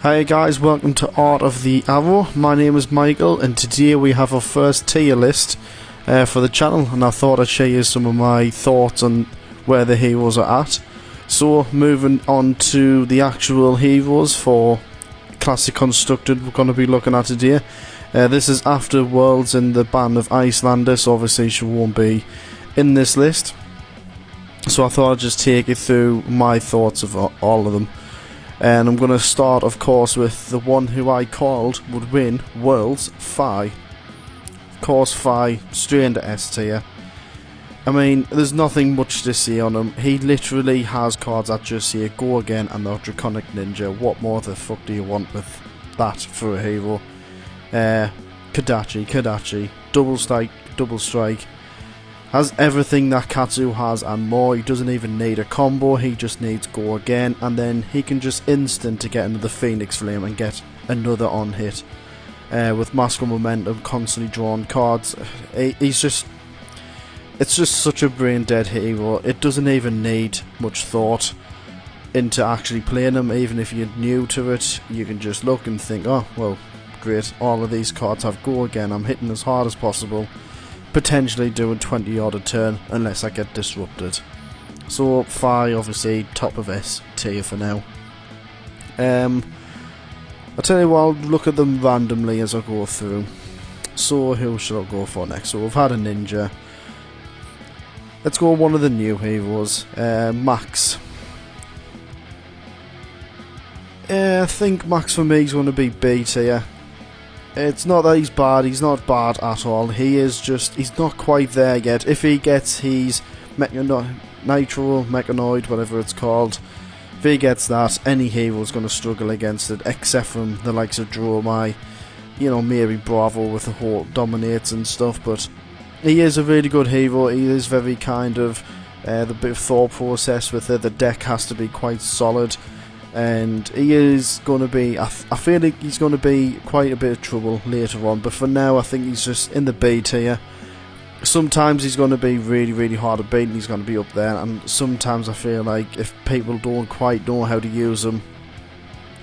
Hi guys, welcome to Art of the Arrow. My name is Michael and today we have our first tier list for the channel, and I thought I'd share you some of my thoughts on where the heroes are at. So moving on to the actual heroes for Classic Constructed we're going to be looking at today. This is after Worlds in the band of Icelander, so obviously she won't be in this list. So I thought I'd just take you through my thoughts of all of them. And I'm going to start, of course, with the one who I called would win Worlds, Fi. Of course, Fi, straight into S tier. I mean, there's nothing much to say on him. He literally has cards that just say go again and the Draconic Ninja. What more the fuck do you want with that for a hero? Kadachi, double strike. Has everything that Katsu has and more. He doesn't even need a combo, he just needs go again, and then he can just instant to get into the Phoenix Flame and get another on hit. With Masculine Momentum, constantly drawing cards. It's just such a brain dead hero. It doesn't even need much thought into actually playing him. Even if you're new to it, you can just look and think, oh well, great, all of these cards have go again, I'm hitting as hard as possible. Potentially doing 20 odd a turn unless I get disrupted. So Fi obviously top of S tier for now. I'll tell you what, I'll look at them randomly as I go through. So who should I go for next? So we've had a ninja. Let's go one of the new heroes, Max. I think Max for me is going to be B tier. It's not that he's bad, he's not bad at all, he's not quite there yet. If he gets his Nitro, Mechanoid, whatever it's called, if he gets that, any hero's going to struggle against it, except from the likes of Dromai, you know, maybe Bravo with the whole dominates and stuff, but he is a really good hero. He is very kind of, the bit of thought process with it, the deck has to be quite solid. And he is going to be, I feel like he's going to be quite a bit of trouble later on, but for now I think he's just in the B tier. Sometimes he's going to be really, really hard to beat and he's going to be up there, and sometimes I feel like if people don't quite know how to use him,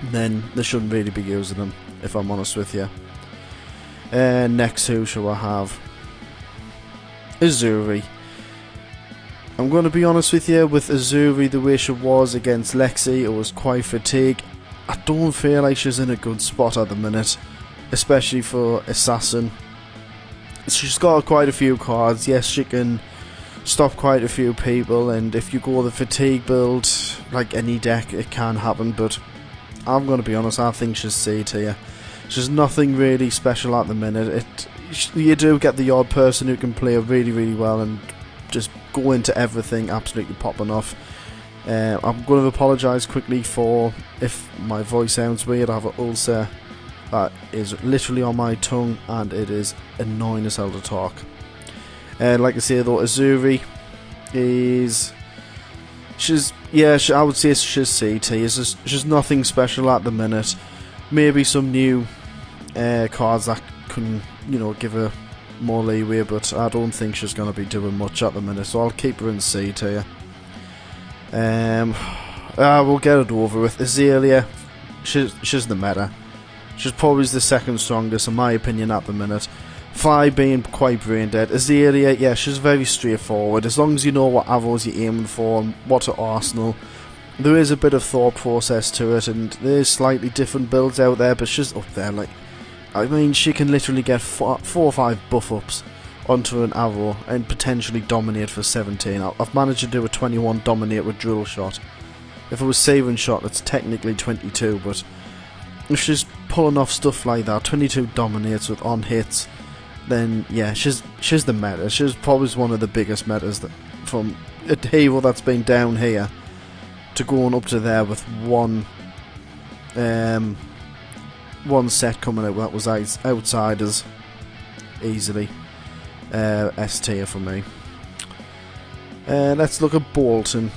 then they shouldn't really be using him, if I'm honest with you. Next, who shall I have? AIsui. I'm going to be honest with you, with AIsui, the way she was against Lexi, it was quite fatigued. I don't feel like she's in a good spot at the minute, especially for Assassin. She's got quite a few cards, yes, she can stop quite a few people, and if you go the fatigue build, like any deck, it can happen, but I'm going to be honest, I think she's C tier. She's nothing really special at the minute. You do get the odd person who can play really, really well and just go into everything absolutely popping off. I'm going to apologise quickly for if my voice sounds weird. I have an ulcer that is literally on my tongue and it is annoying as hell to talk. Like I say though, AIsui is, I would say she's C tier. She's nothing special at the minute. Maybe some new cards that can, you know, give her more leeway, but I don't think she's going to be doing much at the minute, so I'll keep her in C tier. We'll get it over with. Azalea, she's the meta. She's probably the second strongest in my opinion at the minute. Fi being quite brain dead. Azalea, yeah, she's very straightforward. As long as you know what arrows you're aiming for and what arsenal, there is a bit of thought process to it, and there's slightly different builds out there, but she's up there. Like, I mean, she can literally get 4 or 5 buff ups onto an arrow and potentially dominate for 17. I've managed to do a 21 dominate with drill shot. If it was saving shot, it's technically 22, but if she's pulling off stuff like that, 22 dominates with on hits, then yeah, she's the meta. She's probably one of the biggest metas from a hero that's been down here to going up to there with one set coming out that was Outsiders. Easily S tier for me. Let's look at Bolton.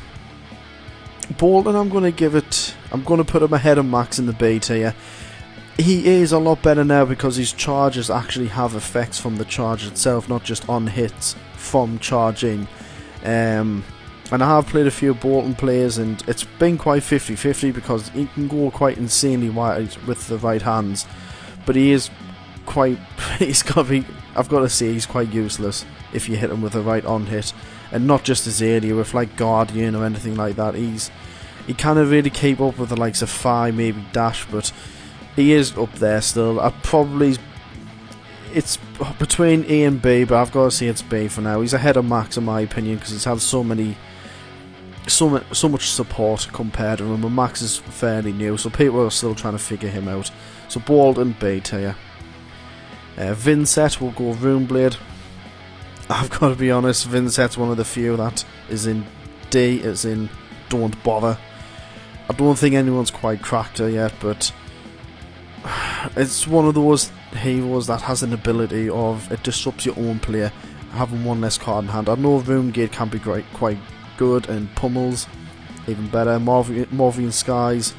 I'm going to put him ahead of Max in the B tier. He is a lot better now because his charges actually have effects from the charge itself, not just on hits from charging. And I have played a few Bolton players, and it's been quite 50-50 because he can go quite insanely wide with the right hands, but he is quite, I've got to say, he's quite useless if you hit him with the right on hit, and not just his area with like Guardian or anything like that. He can't really keep up with the likes of Fi, maybe Dash, but he is up there still. It's between A and B, but I've got to say it's B for now. He's ahead of Max in my opinion because he's had so much support compared to him, and Max is fairly new, so people are still trying to figure him out. So Bolton, B tier. Vincent will go Runeblade. I've got to be honest, Vincent's one of the few that is in D, as in don't bother. I don't think anyone's quite cracked her yet, but it's one of those heroes that has an ability of it disrupts your own player, having one less card in hand. I know Runegate can be quite good, and Pummels even better. Morvian Skies,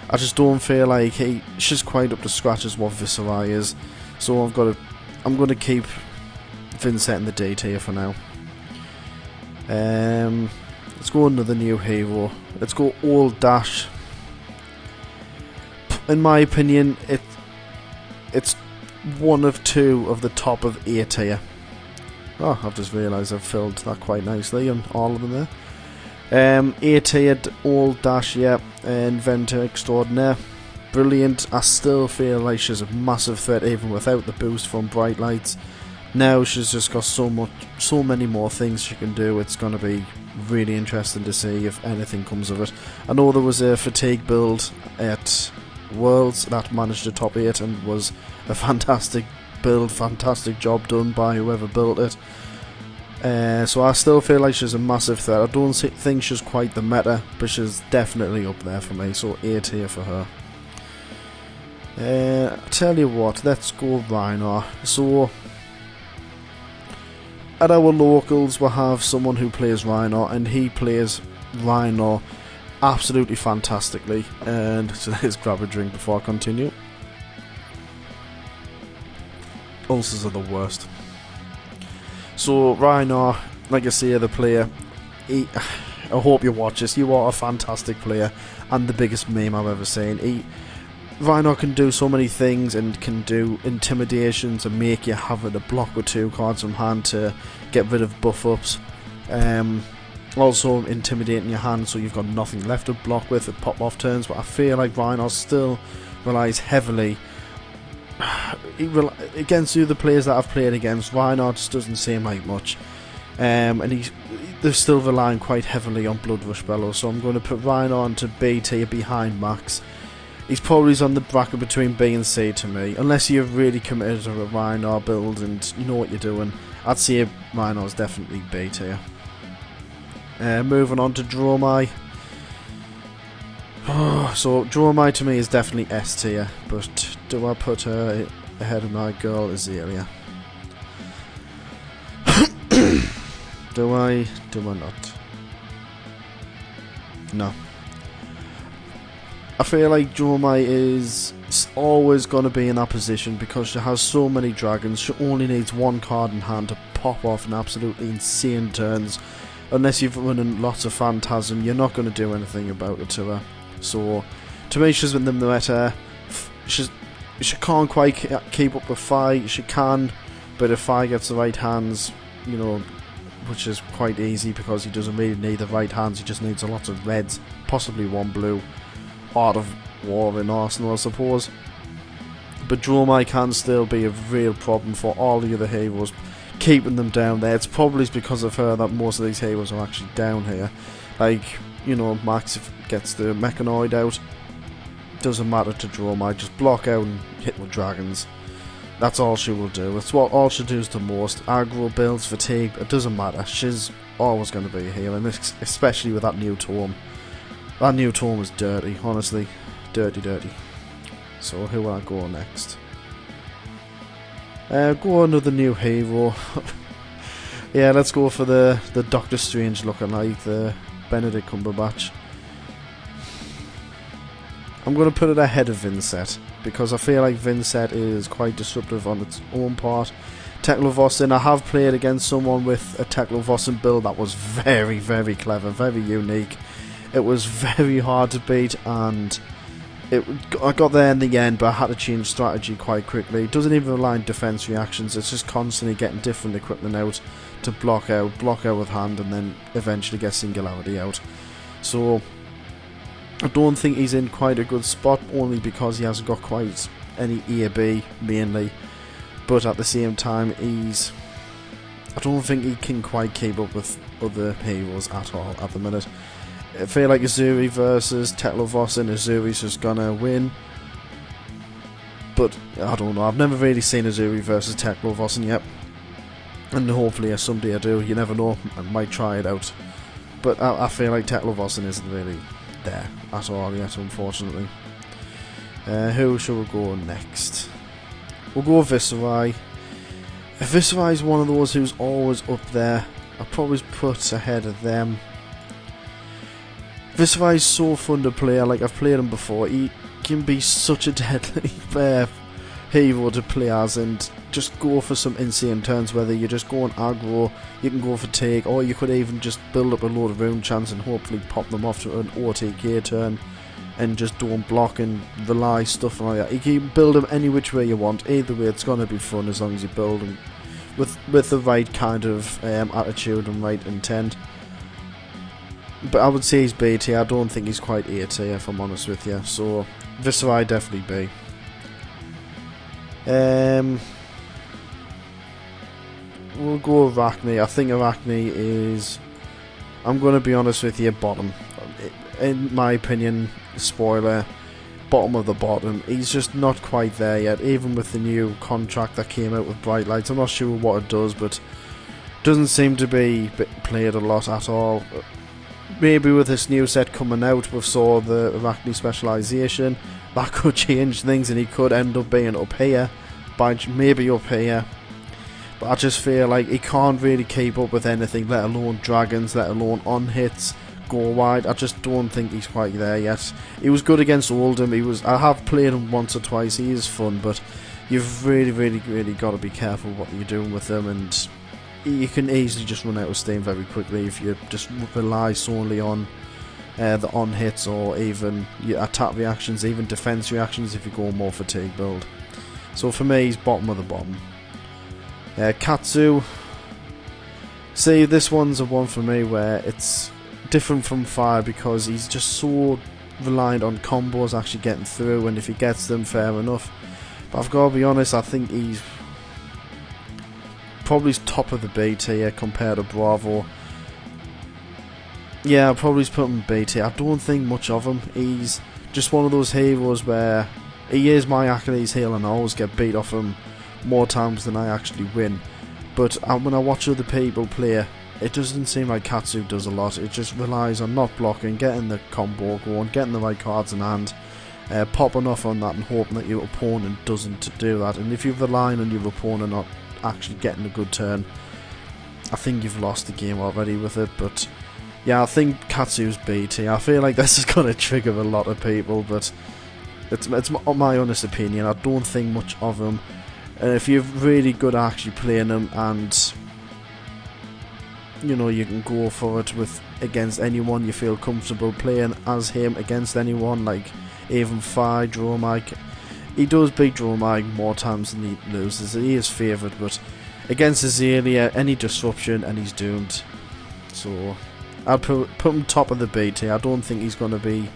I just don't feel like she's quite up to scratch as what Viscerai is. So I'm gonna keep Vincent in the D tier for now. Let's go another new hero. Let's go Old Dash. In my opinion, it's one of two of the top of A tier. Oh, I've just realised I've filled that quite nicely on all of them there. A tier, Old Dash, yeah, Inventor Extraordinaire. Brilliant. I still feel like she's a massive threat even without the boost from Bright Lights. Now she's just got so many more things she can do. It's going to be really interesting to see if anything comes of it. I know there was a fatigue build at Worlds that managed to top 8 and was a fantastic build, fantastic job done by whoever built it. So I still feel like she's a massive threat. I don't think she's quite the meta, but she's definitely up there for me, so A tier for her. Tell you what, let's go Rhinar. So at our locals we'll have someone who plays Rhinar, and he plays Rhinar absolutely fantastically. And so let's grab a drink before I continue. Ulcers are the worst. So Rhinar, like I say, the player, I hope you watch this. You are a fantastic player and the biggest meme I've ever seen. Rhinar can do so many things and can do intimidation to make you have a block with 2 cards from hand to get rid of buff ups. Also intimidating your hand so you've got nothing left to block with at pop off turns, but I feel like Rhinar still relies heavily against the other players that I've played against. Rhinar just doesn't seem like much, and they're still relying quite heavily on Blood Rush Bellows, so I'm going to put Rhinar into B tier behind Max. He's probably on the bracket between B and C to me, unless you're really committed to a Rhinar build and you know what you're doing. I'd say Rhinar's definitely B tier. Moving on to Dromai. So Dromai to me is definitely S tier, but do I put her ahead of my girl Azaera? Do I not? No. I feel like Dromai is always going to be in that position because she has so many dragons. She only needs 1 card in hand to pop off in absolutely insane turns. Unless you've running lots of Phantasm, you're not going to do anything about it to her. So, to me, she's in the meta. She can't quite keep up with Fi. She can, but if Fi gets the right hands, you know, which is quite easy because he doesn't really need the right hands. He just needs a lot of reds, possibly 1 blue. Art of War in Arsenal, I suppose. But Dromai can still be a real problem for all the other heroes, keeping them down there. It's probably because of her that most of these heroes are actually down here. Like, you know, Max gets the Mechanoid out, doesn't matter to Dromai, just block out and hit with dragons. That's all she will do. It's what all she does the most. Aggro builds, fatigue, it doesn't matter. She's always going to be a hero, and especially with that new tome. That new tome is dirty, honestly. Dirty. So who will I go next? Go another new hero. Yeah, let's go for the Doctor Strange looking like, the Benedict Cumberbatch. I'm going to put it ahead of Vincent because I feel like Vincent is quite disruptive on its own part. Techloson, I have played against someone with a Techloson build that was very, very clever, very unique. It was very hard to beat, and I got there in the end, but I had to change strategy quite quickly. It doesn't even rely on defense reactions, it's just constantly getting different equipment out to block out with hand, and then eventually get singularity out. So I don't think he's in quite a good spot, only because he hasn't got quite any A, B mainly, but at the same time I don't think he can quite keep up with other heroes at all at the minute. I feel like AIsui versus Techloson, AIsui's just gonna win. But I don't know, I've never really seen AIsui versus Techloson yet. And hopefully someday I do, you never know, I might try it out. But I feel like Techloson isn't really there at all yet, unfortunately. Who shall we go next? We'll go Vixi. Vixi is one of those who's always up there. I'll probably put ahead of them. Vixi is so fun to play, like I've played him before. He can be such a deadly hero to play as, and just go for some insane turns, whether you're just going aggro, you can go for take, or you could even just build up a load of room chance and hopefully pop them off to an OTK turn and just don't block and rely, stuff like that. You can build them any which way you want. Either way, it's going to be fun as long as you build them with the right kind of attitude and right intent. But I would say he's B tier. I don't think he's quite A tier, if I'm honest with you. So Vixi definitely B. We'll go Arachne. I think Arachne is, I'm going to be honest with you, bottom. In my opinion, spoiler, bottom of the bottom. He's just not quite there yet, even with the new contract that came out with Bright Lights. I'm not sure what it does, but doesn't seem to be played a lot at all. Maybe with this new set coming out, we saw the Arachne specialisation, that could change things and he could end up being up here, maybe up here. But I just feel like he can't really keep up with anything, let alone dragons, let alone on hits, go wide. I just don't think he's quite there yet. He was good against Oldham. I have played him once or twice. He is fun, but you've really got to be careful what you're doing with him, and you can easily just run out of steam very quickly if you just rely solely on the on hits, or even your attack reactions, even defense reactions if you go more fatigue build. So for me, he's bottom of the bottom. Katsu. See, this one's a one for me where it's different from Fire because he's just so reliant on combos actually getting through, and if he gets them, fair enough. But I've got to be honest, I think he's probably top of the B tier compared to Bravo. Yeah, I'll probably put him B tier. I don't think much of him. He's just one of those heroes where he is my Achilles heel and I always get beat off him more times than I actually win. But when I watch other people play, it doesn't seem like Katsu does a lot. It just relies on not blocking, getting the combo going, getting the right cards in hand, popping off on that and hoping that your opponent doesn't do that. And if you're relying on your opponent not actually getting a good turn, I think you've lost the game already with it. But yeah, I think Katsu's B tier. I feel like this is going to trigger a lot of people, but it's my honest opinion. I don't think much of him. And if you're really good at actually playing him, and you know you can go for it against anyone you feel comfortable playing as him against anyone, like even Fi, Dromai. He does beat Dromai more times than he loses. He is favoured, but against Azaera, any disruption and he's doomed. So I'd put him top of the B tier. I don't think he's going to be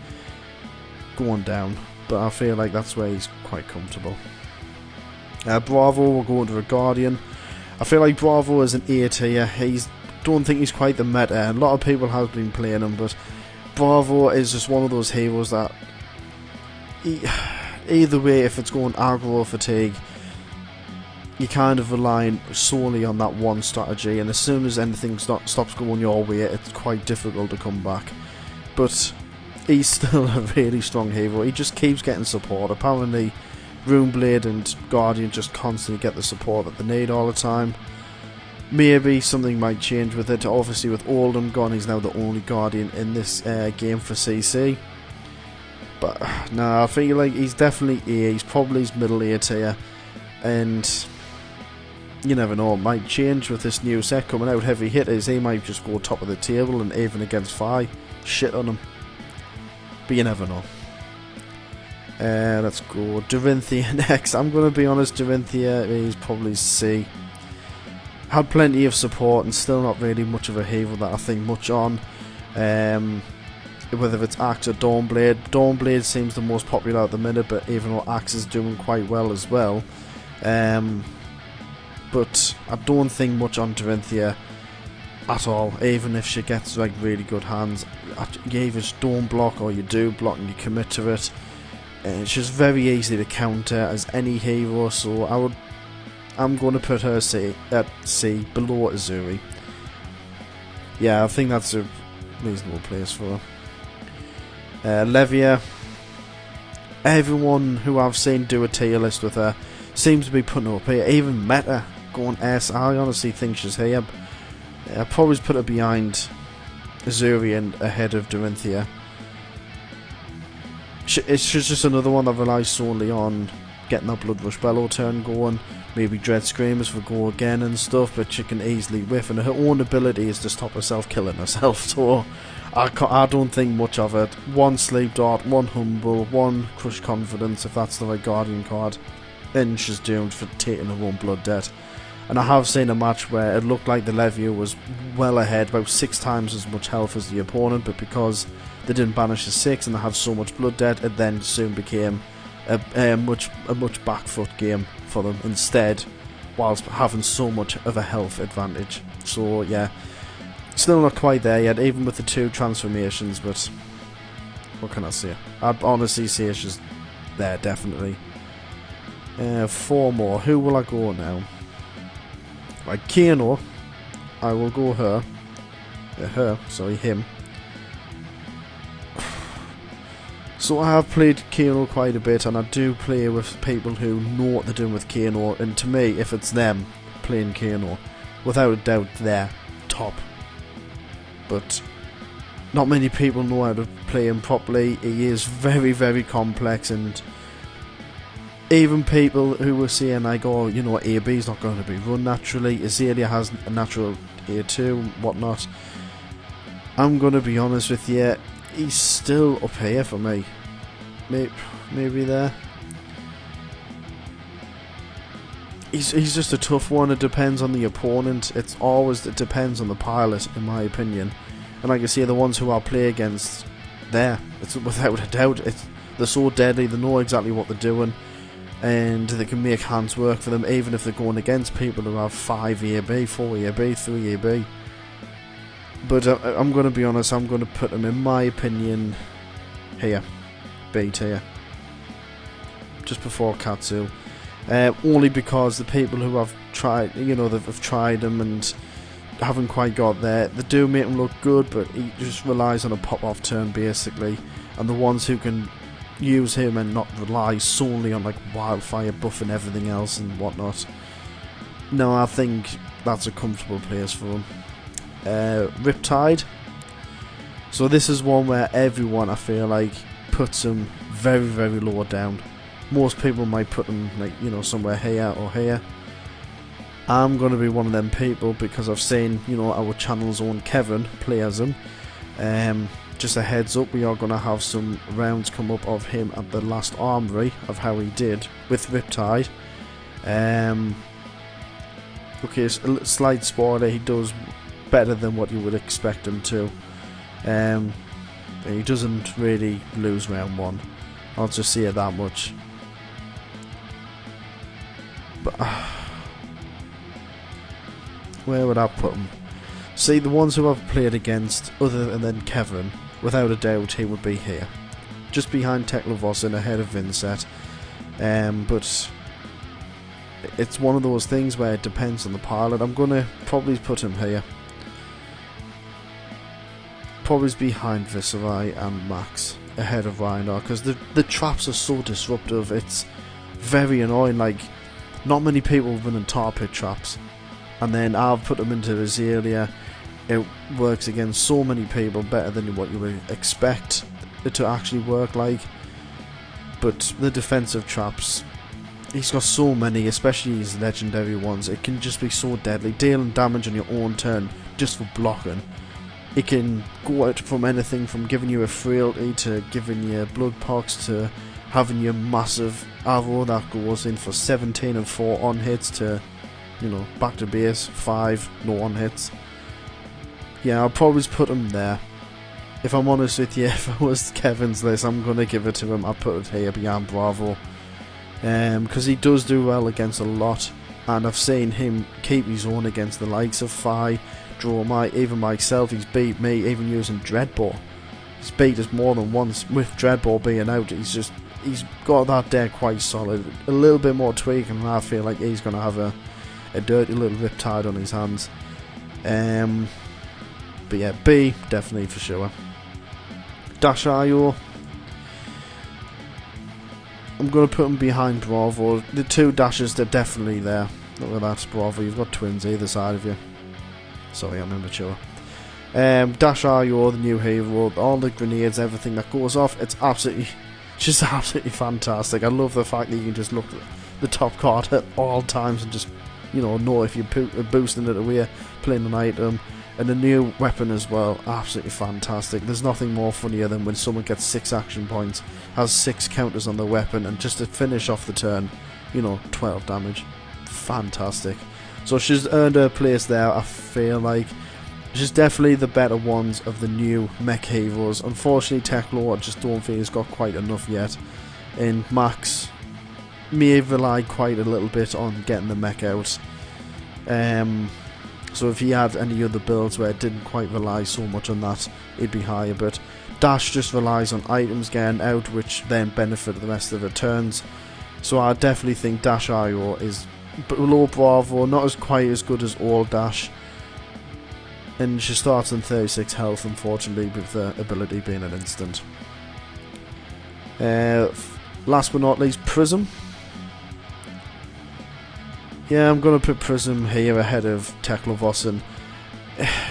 going down, but I feel like that's where he's quite comfortable. Bravo will go to a Guardian. I feel like Bravo is an A tier. Don't think he's quite the meta. A lot of people have been playing him, but Bravo is just one of those heroes that either way, if it's going aggro or fatigue, you're kind of relying solely on that one strategy, and as soon as anything stops going your way, it's quite difficult to come back. But he's still a really strong hero. He just keeps getting support. Apparently Runeblade and Guardian just constantly get the support that they need all the time. Maybe something might change with it. Obviously with Oldham gone, he's now the only Guardian in this game for CC. But nah, I feel like he's definitely A. He's probably his middle A tier. And you never know, it might change with this new set coming out. Heavy hitters, he might just go top of the table, and even against Fi, shit on him. But you never know. Let's go Dorthia next. I'm going to be honest, Dorthia is probably C. Had plenty of support and still not really much of a hero that I think much on. Whether it's Axe or Dawnblade. Dawnblade seems the most popular at the minute, but even though Axe is doing quite well as well. But I don't think much on Dorthia at all, even if she gets like really good hands. You either just don't block or you do block and you commit to it. It's just very easy to counter as any hero, so I'm going to put her at C, below AIsui. Yeah, I think that's a reasonable place for her. Levia, everyone who I've seen do a tier list with her seems to be putting her up here. Even Meta going S, I honestly think she's here. I'd probably put her behind AIsui and ahead of Dorthia. It's just another one that relies solely on getting that Blood Rush Bellow turn going, maybe Dread Screamers for go again and stuff, but she can easily whiff, and her own ability is to stop herself killing herself, so I don't think much of it. One Sleep Dart, one Humble, one Crush Confidence, if that's the right Guardian card, and she's doomed for taking her own blood debt. And I have seen a match where it looked like the Levia was well ahead, about 6 times as much health as the opponent, but because they didn't banish the 6 and they had so much blood debt, it then soon became a much back foot game for them instead, whilst having so much of a health advantage. So yeah, still not quite there yet, even with the 2 transformations, but what can I say? I'd honestly say it's just there, definitely. 4 more. Who will I go now? Right, Kano, I will go him. So I have played Kano quite a bit, and I do play with people who know what they're doing with Kano, and to me, if it's them playing Kano, without a doubt they're top. But not many people know how to play him properly. He is very, very complex, and even people who were saying like, oh, you know, AB is not going to be run naturally, Azaera has a natural A2 and whatnot. I'm going to be honest with you, he's still up here for me. Maybe there. He's just a tough one. It depends on the opponent. It depends on the pilot, in my opinion. And like I say, the ones who I play against, it's without a doubt, they're so deadly, they know exactly what they're doing, and they can make hands work for them, even if they're going against people who have 5 AB, 4 AB, 3 AB. But I'm going to be honest, I'm going to put them, in my opinion, here. B tier. Just before Katsu. Only because the people who have tried, they've tried him and haven't quite got there, they do make him look good, but he just relies on a pop-off turn, basically. And the ones who can use him and not rely solely on like wildfire buff and everything else and whatnot, no, I think that's a comfortable place for him. Riptide. So this is one where everyone, I feel like, puts him very, very low down. Most people might put him like, somewhere here or here. I'm going to be one of them people because I've seen, our channel's own Kevin play as him. Just a heads up, we are going to have some rounds come up of him at the last armory of how he did with Riptide. Okay, so a slight spoiler, he does better than what you would expect him to. He doesn't really lose round 1. I'll just say it that much. But where would I put him? See, the ones who I've played against, other than Kevin, without a doubt he would be here. Just behind Techloson, ahead of Vincent. But it's one of those things where it depends on the pilot. I'm going to probably put him here. Probably behind Vixi and Max, ahead of Rhinar, because the traps are so disruptive. It's very annoying. Like, not many people run in tar pit traps, and then I've put them into Azaera. It works against so many people better than what you would expect it to actually work like. But the defensive traps, he's got so many, especially his legendary ones. It can just be so deadly, dealing damage on your own turn just for blocking. It can go out from anything from giving you a frailty to giving you blood pox to having your massive arrow that goes in for 17 and 4 on hits to, you know, back to base 5 no on hits. Yeah, I'll probably put him there. If I'm honest with you, if it was Kevin's list, I'm gonna give it to him. I'll put it here behind Bravo, because he does do well against a lot, and I've seen him keep his own against the likes of Fi, Dromai, even myself. He's beat me even using Dreadball. He's beat us more than once with Dreadball being out. He's got that deck quite solid. A little bit more tweaking and I feel like he's going to have a dirty little Riptide on his hands. But yeah, B, definitely for sure. Dash IO, I'm going to put him behind Bravo. The two dashes, they're definitely there. Look at that, Bravo, you've got twins either side of you. Sorry, I'm immature. Dash IO, the new hero, all the grenades, everything that goes off, it's just absolutely fantastic. I love the fact that you can just look at the top card at all times and just, you know if you're boosting it away, playing an item. And the new weapon as well, absolutely fantastic. There's nothing more funnier than when someone gets 6 action points, has 6 counters on the weapon, and just to finish off the turn, 12 damage. Fantastic. So she's earned her place there. I feel like she's definitely the better ones of the new mech heroes. Unfortunately, Techlo, I just don't think he's got quite enough yet. And Max may have relied quite a little bit on getting the mech out. So if he had any other builds where it didn't quite rely so much on that, it'd be higher. But Dash just relies on items getting out, which then benefit the rest of the turns. So I definitely think Dash IO is below Bravo, not as quite as good as all Dash. And she starts on 36 health, unfortunately, with the ability being an instant. Last but not least, Prism. Yeah, I'm going to put Prism here ahead of Techloson.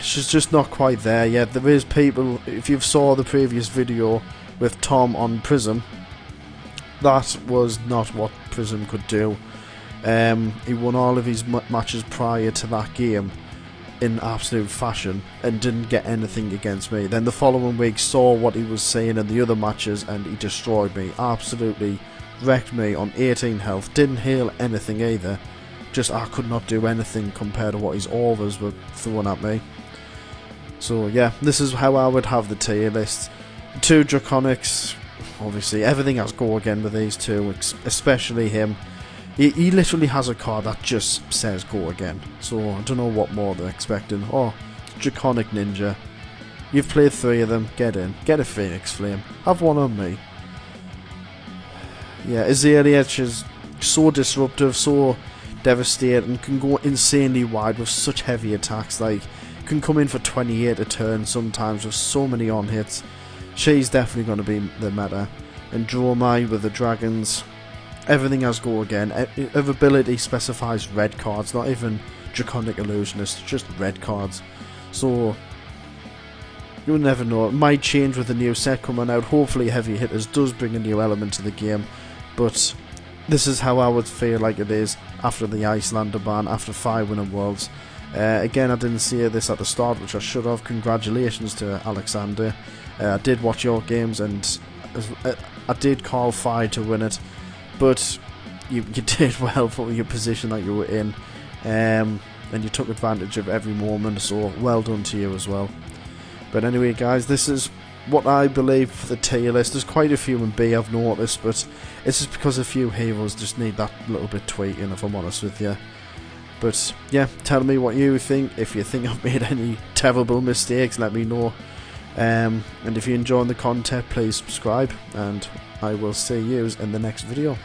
She's just not quite there yet. There is people, if you saw the previous video with Tom on Prism, that was not what Prism could do. He won all of his matches prior to that game in absolute fashion and didn't get anything against me. Then the following week saw what he was saying in the other matches and he destroyed me. Absolutely wrecked me on 18 health. Didn't heal anything either. Just I could not do anything compared to what his auras were throwing at me. So yeah, this is how I would have the tier list. 2 Draconics, obviously everything has go again with these two, especially him. He literally has a card that just says go again. So I don't know what more they're expecting. Oh, Draconic Ninja. You've played 3 of them, get in. Get a Phoenix Flame. Have one on me. Yeah, Azaera is so disruptive, so devastating, can go insanely wide with such heavy attacks, like can come in for 28 a turn sometimes with so many on hits. She's definitely going to be the meta. And Dromai with the dragons, everything has go again. Her ability specifies red cards, not even Draconic Illusionist, just red cards. So you'll never know, it might change with the new set coming out. Hopefully Heavy Hitters does bring a new element to the game, but this is how I would feel like it is after the Icelander ban, after 5 winning worlds. Again, I didn't see this at the start, which I should have. Congratulations to Alexander. I did watch your games and I did call Fi to win it, but you did well for your position that you were in, and you took advantage of every moment, so well done to you as well. But anyway guys, this is what I believe for the tier list. There's quite a few in B I've noticed, but it's just because a few heroes just need that little bit tweaking, if I'm honest with you. But yeah, tell me what you think. If you think I've made any terrible mistakes, let me know. And if you're enjoying the content, please subscribe, and I will see you in the next video.